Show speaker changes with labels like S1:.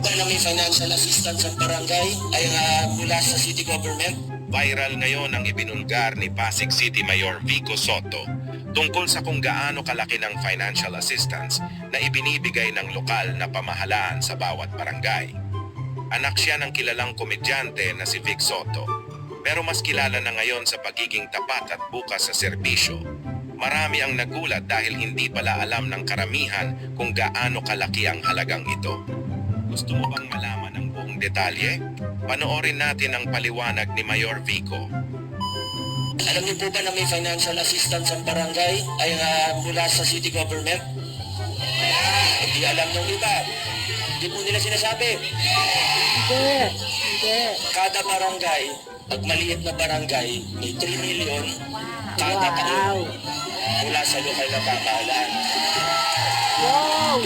S1: Na may financial assistance sa barangay ay mula sa city government.
S2: Viral ngayon ang ibinulgar ni Pasig City Mayor Vico Sotto tungkol sa kung gaano kalaki ng financial assistance na ibinibigay ng lokal na pamahalaan sa bawat barangay. Anak siya ng kilalang komedyante na si Vic Sotto, pero mas kilala na ngayon sa pagiging tapat at bukas sa serbisyo. Marami ang nagulat dahil hindi pala alam ng karamihan kung gaano kalaki ang halagang ito. Gusto mo bang malaman ang buong detalye? Panoorin natin ang paliwanag ni Mayor Vico.
S1: Alam niyo po ba na may financial assistance ang barangay ay mula sa city government? Hindi alam ng iba. Hindi po nila sinasabi.
S3: Hindi.
S1: Kada barangay, pag maliit na barangay, may 3 million kada taon
S3: Wow.
S1: mula sa lokal na pamahalaan.
S3: Wow.